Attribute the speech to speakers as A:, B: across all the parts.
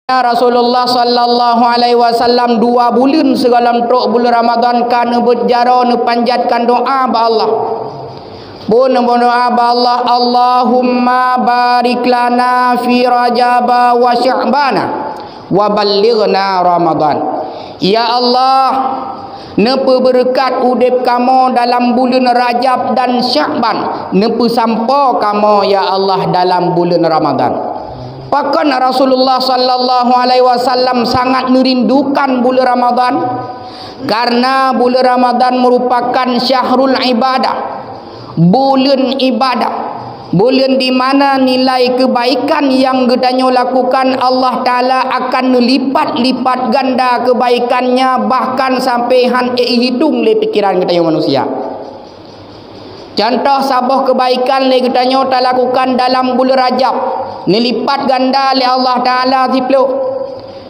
A: Rasulullah sallallahu alaihi wasallam 2 bulan segalam tok bulan Ramadan kana berjara ne panjatkan doa ba Allah. Pun berdoa ba Allah, Allahumma barik lana fi Rajab wa Sya'ban wa ballighna Ramadan. Ya Allah, nepe berkat udip kamu dalam bulan Rajab dan Sya'ban, nepe sampo kamu ya Allah dalam bulan Ramadan. Bahkan Rasulullah sallallahu alaihi wasallam sangat merindukan bulan Ramadan karena bulan Ramadan merupakan syahrul ibadah, bulan ibadah, bulan di mana nilai kebaikan yang gedanyo lakukan Allah Taala akan lipat-lipat ganda kebaikannya, bahkan sampai hitung le pikiran gedanyo manusia. Contoh sabuh kebaikan le gedanyo tak lakukan dalam bulan Rajab, nilipat ganda le Allah Taala tipluk.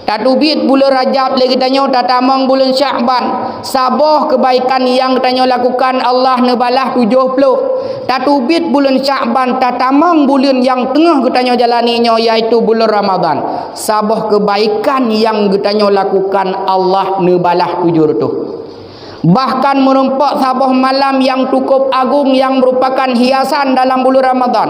A: Tatubit bulan Rajab le gedanyo tatamang bulan Sya'ban, sabuh kebaikan yang gedanyo lakukan Allah nebalah 70. Tatubit bulan Sya'ban tatamang bulan yang tengah gedanyo jalaninya iaitu bulan Ramadan, sabuh kebaikan yang gedanyo lakukan Allah nebalah 700. Bahkan merempak sabuh malam yang cukup agung yang merupakan hiasan dalam bulan Ramadan,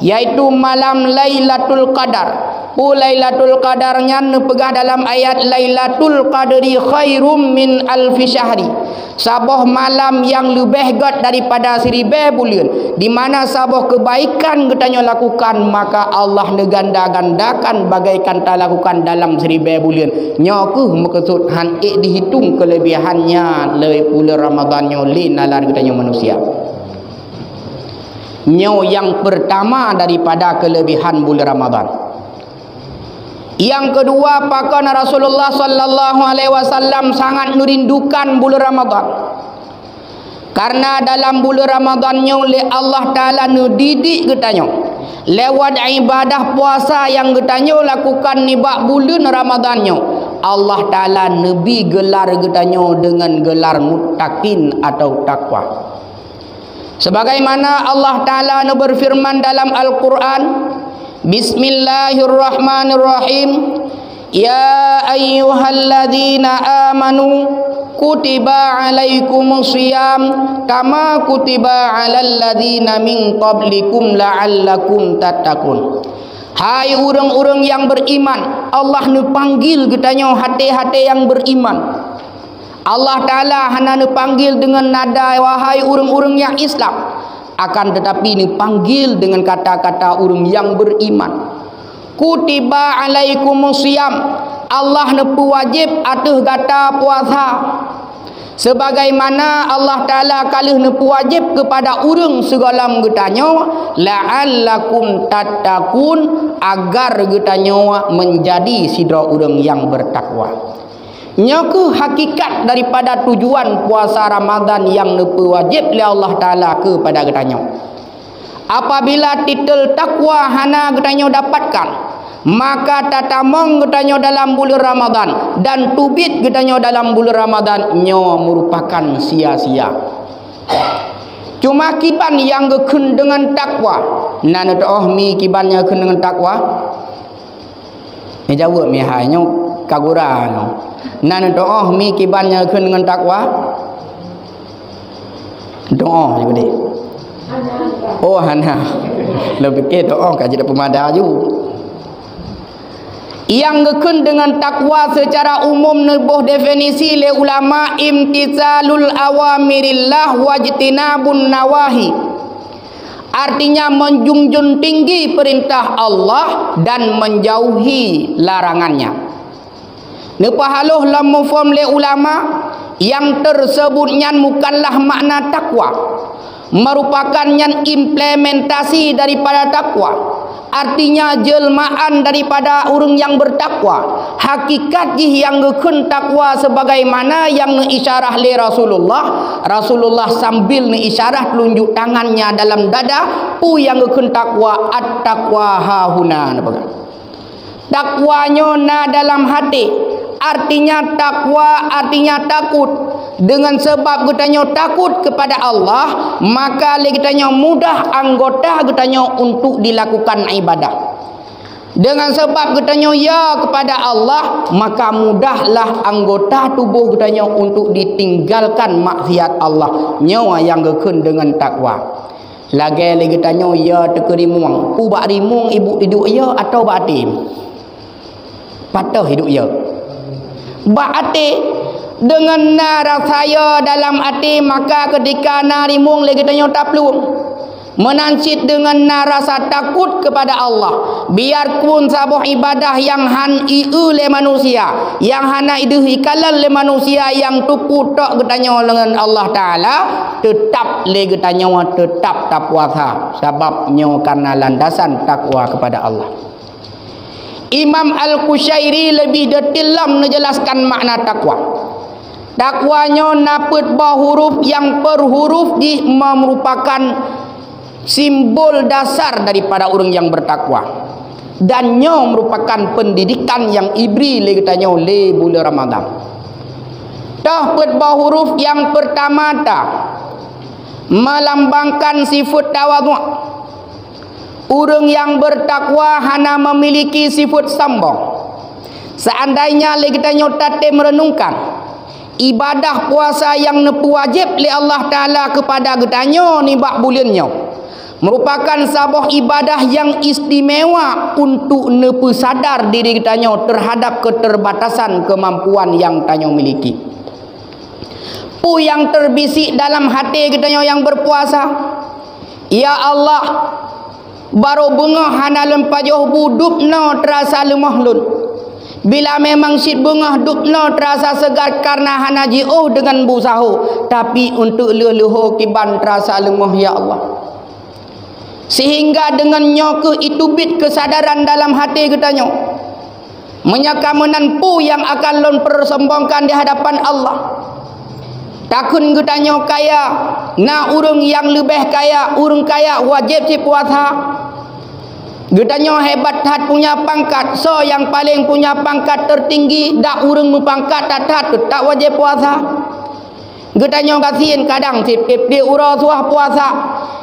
A: yaitu malam Lailatul Qadar. Lailatul Qadarnya nepegah dalam ayat Lailatul Qadri khairum min alfi syahri. Sabuh malam yang lebih god daripada 1000 bulan, di mana sabuh kebaikan getanyo lakukan maka Allah neganda-gandakan bagaikan tak lakukan dalam 1000 bulan. Nyakuh maksud hanik dihitung kelebihannya le bulan Ramadannya le nalar getanyo manusia. Nyo yang pertama daripada kelebihan bulan Ramadan. Yang kedua, pakan Rasulullah sallallahu alaihi wasallam sangat merindukan bulan Ramadan. Karena dalam bulan Ramadannya oleh Allah Taala didik getanyo lewat ibadah puasa yang getanyo lakukan ni bak bulan Ramadannya. Allah Taala nabi gelar getanyo dengan gelar muttaqin atau takwa. Sebagaimana Allah Taala berfirman dalam Al-Qur'an, Bismillahirrahmanirrahim. Ya ayyuhalladzina amanu kutiba alaikumusiyam kama kutiba alal ladzina min qablikum la'allakum tattaqun. Hai orang-orang yang beriman, Allah nu panggil getanyo hati-hati yang beriman. Allah Taala hana nu panggil dengan nada wahai orang-orang yang Islam, akan tetapi ini panggil dengan kata-kata orang yang beriman. Kutiba alaikumusiyam, Allah nepu wajib atuh kata puasa. Sebagaimana Allah Taala kalih nepu wajib kepada orang segala getanyo la'allakum tattaqun, agar getanyo menjadi sidra orang yang bertakwa. Nyaku hakikat daripada tujuan puasa Ramadan yang nepu wajib oleh Allah Taala kepada getanyo. Apabila titel takwa hana getanyo dapatkan, maka tatamong getanyo dalam bulan Ramadan dan tubit getanyo dalam bulan Ramadan nyo merupakan sia-sia. Cuma kiban yang gekun dengan takwa, nan doh mi kibannya gekun dengan takwa. Ni jawab mi hanyo kaguran. Nan doa mi kibannya gekun dengan takwa. Doa juga deh. Oh hana. Lebih ke doa kaji dak pemada ju. Yang gekun dengan takwa secara umum nebuh definisi le ulama imtithalul awamirillah wajtinabun nawahi. Artinya menjunjung tinggi perintah Allah dan menjauhi larangannya. Nepahaluh lam mufham le ulama yang tersebutnya bukanlah makna takwa, merupakan yang implementasi daripada takwa. Artinya jelmaan daripada orang yang bertakwa. Hakikat yang gekun takwa sebagaimana yang isyarah le Rasulullah. Rasulullah sambil isyarah telunjuk tangannya dalam dada, pu yang gekun takwa at-taqwa hahuna. Takwanya na dalam hati. Artinya takwa, artinya takut. Dengan sebab kita takut kepada Allah, maka kita mudah anggota kita untuk dilakukan ibadah. Dengan sebab katanya ya kepada Allah, maka mudahlah anggota tubuh katanya untuk ditinggalkan maksiat Allah. Nyawa yang gekun dengan takwa. Lagi katanya ya tekerimung. Ubak rimung ibu hidup ya atau batim. Patah hidup ya. Baati dengan nara saya dalam hati, maka ketika narimung lagi katanya tak peluang. Menancit dengan rasa takut kepada Allah. Biarpun sabuh ibadah yang han iu le manusia, yang hana idu ikalan le manusia yang tupu tok getanya dengan Allah Taala, tetap le getanya tetap tak puasa sebabnya karena landasan takwa kepada Allah. Imam Al-Qushairi lebih detail menjelaskan makna takwa. Takwanya naput bah huruf yang per huruf di merupakan simbol dasar daripada orang yang bertakwa, dan nyo merupakan pendidikan yang ibri le katanya le bulan Ramadan. Dah petbah huruf yang pertama melambangkan sifat tawadhu. Orang yang bertakwa hana memiliki sifat sombong. Seandainya le katanya tate merenungkan ibadah puasa yang nepu wajib li Allah Taala kepada katanya ni bak bulannya, merupakan sebuah ibadah yang istimewa untuk nepu sadar diri kitanya terhadap keterbatasan kemampuan yang tanya miliki. Pu yang terbisik dalam hati kitanya yang berpuasa, ya Allah, baru bunga hana lempajoh budupna terasa lemah lun. Bila memang sid bunga dupna terasa segar karena hana ji'uh dengan busahu, tapi untuk leluhur kiban terasa lemah ya Allah. Sehingga dengan nyoke itu bit kesadaran dalam hati katanya, menyaka menanpu yang akan lon persombongkan di hadapan Allah. Takun katanya kaya, na urang yang lebih kaya, urang kaya wajib si puasa. Katanya hebat hat punya pangkat, so yang paling punya pangkat tertinggi dak urang mupangkat tak tetap wajib puasa. Katanya kasihin kadang sip-sip dia urang suah puasa.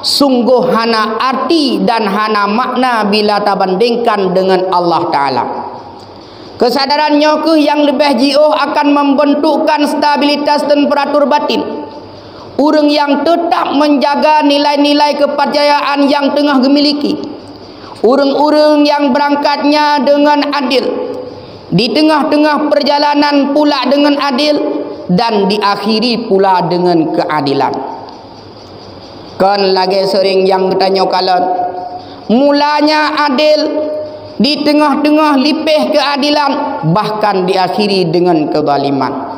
A: Sungguh hana arti dan hana makna bila terbandingkan dengan Allah Ta'ala. Kesadarannya ke yang lebih jiuh akan membentukkan stabilitas dan peratur batin. Orang yang tetap menjaga nilai-nilai kepercayaan yang tengah dimiliki. Orang-orang yang berangkatnya dengan adil, di tengah-tengah perjalanan pula dengan adil, dan diakhiri pula dengan keadilan. Kan lagi sering yang bertanya kalian, mulanya adil, di tengah-tengah lipih keadilan, bahkan diakhiri dengan kezaliman.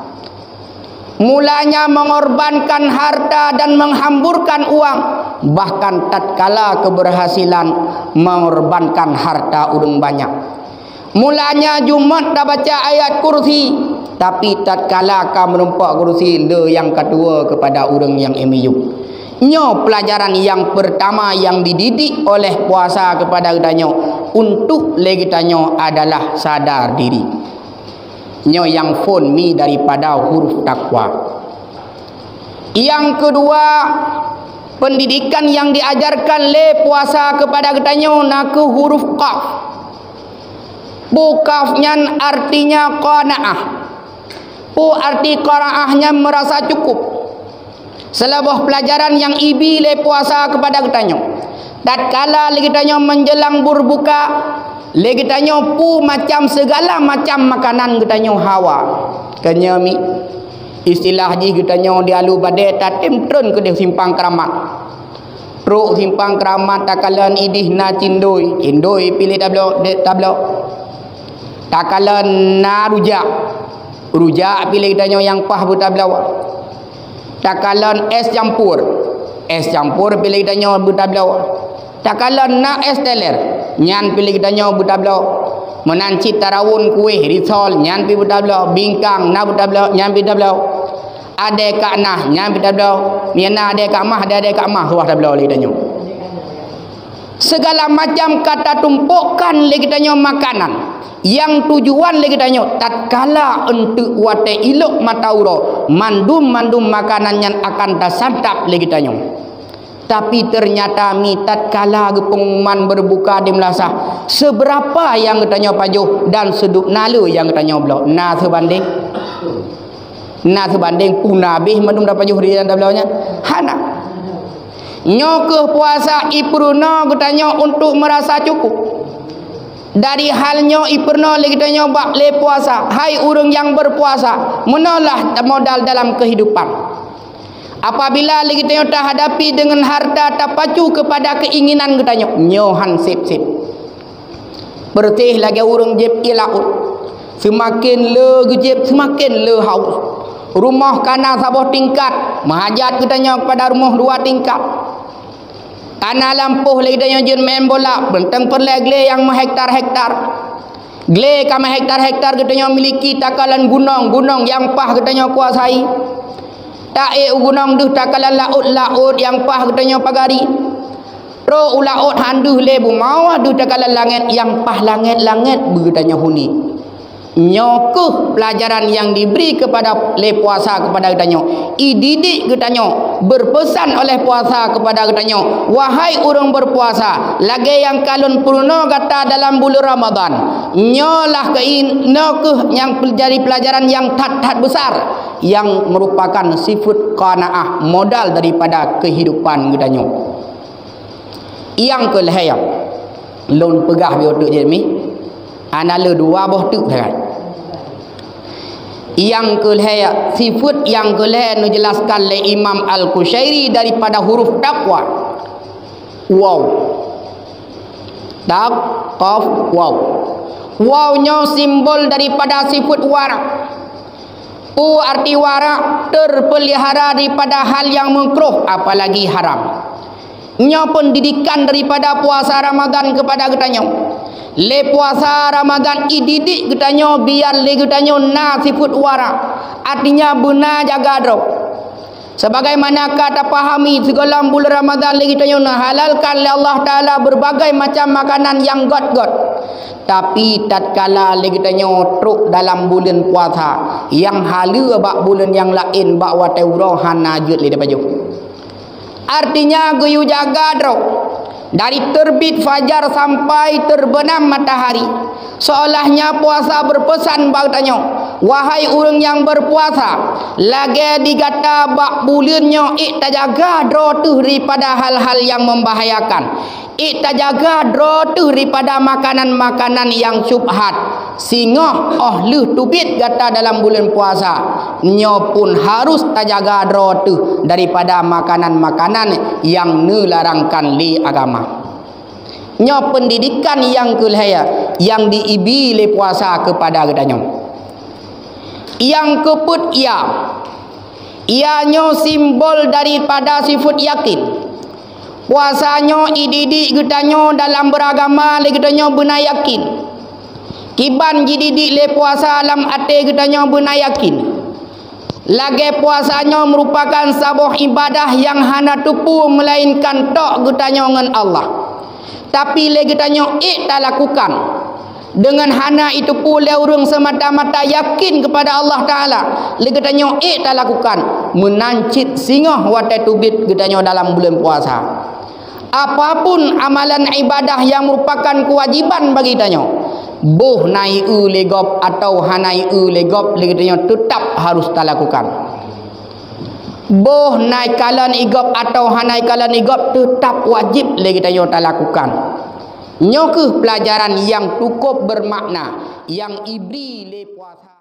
A: Mulanya mengorbankan harta dan menghamburkan uang, bahkan tatkala keberhasilan mengorbankan harta orang banyak. Mulanya Jumat dah baca ayat kursi, tapi tatkala kamu menumpak kursi le yang kedua kepada orang yang emiyu. Nyo pelajaran yang pertama yang dididik oleh puasa kepada kita untuk kita adalah sadar diri. Nyo yang fon mi daripada huruf takwa. Yang kedua, pendidikan yang diajarkan le puasa kepada kita nak huruf qaf. Bu qafnya artinya qanaah. Bu arti qanaahnya merasa cukup. Selebuh pelajaran yang ibi le puasa kepada kitanya. Tatkala kitanya menjelang berbuka, le kitanya pu macam segala macam makanan kitanya hawa. Kenyami istilah ji kitanya dialu badai tatim trun ke dia simpang keramat. Truk simpang keramat takalan idih na cindoi, cindoi pilih tablo. Takalan na rujak, rujak pilih kitanya yang pah butablawa. Takalan es campur pilih kitanya butablawa. Takalan na es teler nyan pilih kitanya butablawa. Menancit tarawun kuih risol nyan pilih butablawa. Bingkang na butablawa nyan pilih butablawa. Ade kak nah nyan pilih butablawa. Miana ade kak mah ade kak mah suah tablawa pilih kitanya. Segala macam kata tumpukan pilih kitanya makanan yang tujuan lagi tanya tatkala untuk wate ilok matauro mandum makanan yang akan tersantap lagi tanya. Tapi ternyata mi tatkala pengumuman berbuka di Melasah, seberapa yang katanya pajuh dan seduk nalu yang katanya blok. Nah sebanding pun habis madum dah pajuh dia dah bloknya. Hana. Nyokeh puasa ipruna katanya untuk merasa cukup. Dari halnya ipruna lagi katanya bak le puasa. Hai orang yang berpuasa, menalah modal dalam kehidupan. Apabila lagi tanya tak hadapi dengan harta tak pacu kepada keinginan kita nyohan sip-sip. Bertih lagi urang jeb ilaut. Semakin le jeb semakin le haus. Rumah kana sabah tingkat, mahajat kita kepada rumah 2 tingkat. Tanah lampuh lagi tanya jen main bola, bentang perle gle yang hektar-hektar. Gle kama hektar-hektar kita miliki takalan gunung-gunung yang pah kita kuasai. Tak gunung duh takalan laut yang pah katanya pagari. Ro laut handuh lebu mau duh takalan langit yang pah langit-langit bertanya huni. Nyokuh pelajaran yang diberi kepada le puasa kepada katanya. Didik katanya berpesan oleh puasa kepada katanya, wahai orang berpuasa, lagi yang kalun purna kata dalam bulan Ramadan, nyolah nyokuh yang jadi pelajaran yang tat besar yang merupakan sifat qanaah, modal daripada kehidupan katanya. Yang kelihaya lon pegah biotuk je mi anala 2 boh tu kan. Yang kelihaya sifat yang kelihaya dijelaskan oleh Imam Al-Qushairi daripada huruf taqwa. Waw. Taq qaf waw. Wawnya simbol daripada sifat wara. Arti wara terpelihara daripada hal yang makruh apalagi haram. Nya pendidikan daripada puasa Ramadan kepada katanya. Le puasa Ramadan didik katanya biar le katanya na sifat wara. Artinya benar jaga dro. Sebagaimana kata pahami segala bulan Ramadan le katanya halalkan oleh Allah Taala berbagai macam makanan yang got-got. Tapi tatkala le katanya truk dalam bulan puasa yang hala bak bulan yang lain bak watai urohan najut le baju. Artinya guyu jaga dro. Dari terbit fajar sampai terbenam matahari. Seolahnya puasa berpesan bagtanya, wahai orang yang berpuasa, lagi digata bak bulannya iktajaga dro tu daripada hal-hal yang membahayakan. Iktajaga dro tu daripada makanan-makanan yang syubhat. Sehingga lu tubit gata dalam bulan puasa, nyo pun harus tajaga dro tu daripada makanan-makanan yang nelarangkan li agama. Nyo pendidikan yang kelihaya yang diibili puasa kepada gedanya. Yang keput ianyo simbol daripada sifat yakin. Puasanya dididik gedanya dalam beragama le gedanya benar yakin. Kiban dididik le puasa dalam ate gedanya benar yakin. Lagi puasanya merupakan sebuah ibadah yang hana tupu melainkan tok gedanya dengan Allah. Tapi lagi tanya tak lakukan dengan hana itu pula orang semata-mata yakin kepada Allah Taala. Lagi tanya tak lakukan menancit singa watai tubit gedanya dalam bulan puasa. Apapun amalan ibadah yang merupakan kewajiban bagi tanya, boh nai legop atau hanai legop lagi tanya tetap harus tak lakukan. Boh naik kalan igop atau hanai kalan igop tetap wajib lagi tayo tak lakukan. Nyokuh pelajaran yang cukup bermakna yang ibri le puasa.